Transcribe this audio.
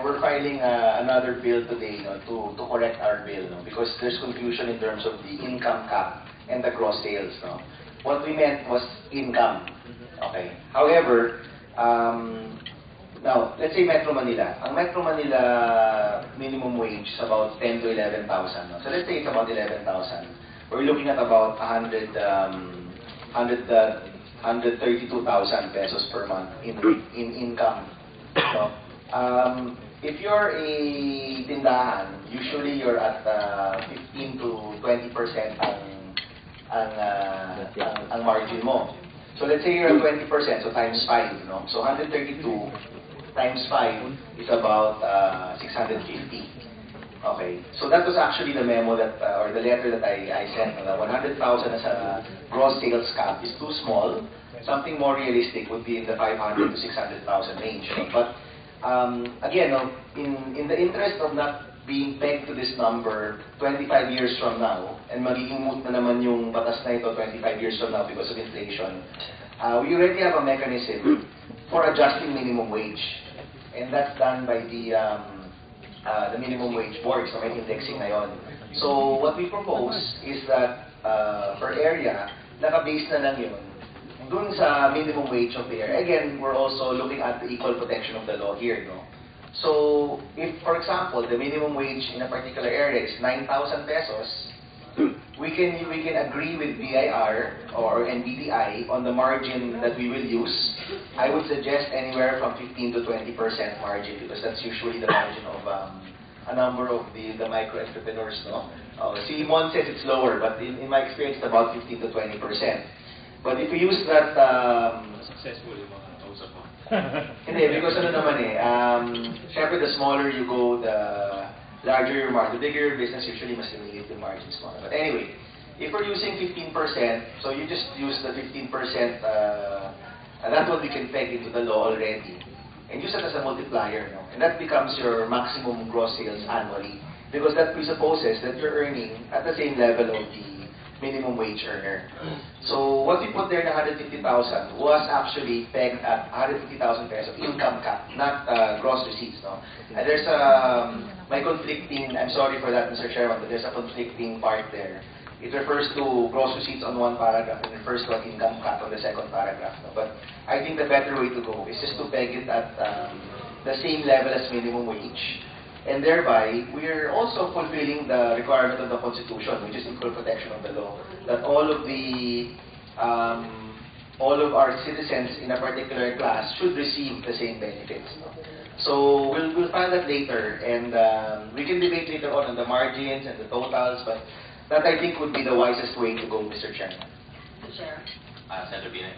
we're filing another bill today, to correct our bill, because there's confusion in terms of the income cap and the gross sales, What we meant was income. Okay. However, now, let's say Metro Manila. Ang Metro Manila minimum wage is about 10 to 11,000. So let's say it's about 11,000. We're looking at about 132,000 pesos per month in income. So, if you're a tindahan, usually you're at 15 to 20% ang margin mo. So let's say you're at 20%, so times 5, So 132 times 5 is about 650. Okay, so that was actually the memo that, or the letter that I sent. 100,000 as a gross sales cap is too small. Something more realistic would be in the 500 to 600,000 range. But again, in the interest of not being pegged to this number 25 years from now, and magiging moot na naman yung batas na ito 25 years from now because of inflation, we already have a mechanism for adjusting minimum wage. And that's done by the minimum wage board, so may indexing na yun. So what we propose is that per area, naka-base na lang yun dun sa minimum wage of the area. Again, we're also looking at the equal protection of the law here, So if, for example, the minimum wage in a particular area is 9,000 pesos, we can agree with BIR or NBTI on the margin that we will use. I would suggest anywhere from 15 to 20% margin, because that's usually the margin of a number of the micro entrepreneurs. Si Mon says it's lower, but in my experience, it's about 15 to 20%. But if we use that, successful yung mga kausap mo. Hindi, because syempre the smaller you go, the larger your margin. The bigger your business, usually mas limited yung margins mo. But anyway, if we're using 15%, so you just use the 15%, that's what we can peg into the law already. And use it as a multiplier, And that becomes your maximum gross sales annually. Because that presupposes that you're earning at the same level of the minimum wage earner. So what we put there, the 150,000, was actually pegged at 150,000 pesos income cap, not gross receipts. And there's my conflicting, I'm sorry for that, Mr. Chairman, but there's a conflicting part there. It refers to gross receipts on one paragraph and refers to an income cap on the second paragraph. But I think the better way to go is just to peg it at the same level as minimum wage. And thereby, we are also fulfilling the requirement of the Constitution, which is equal protection of the law, that all of our citizens in a particular class should receive the same benefits. So we'll find that later, and we can debate later on the margins and the totals, but that I think would be the wisest way to go, Mr. Chairman. Chair. Senator Binay.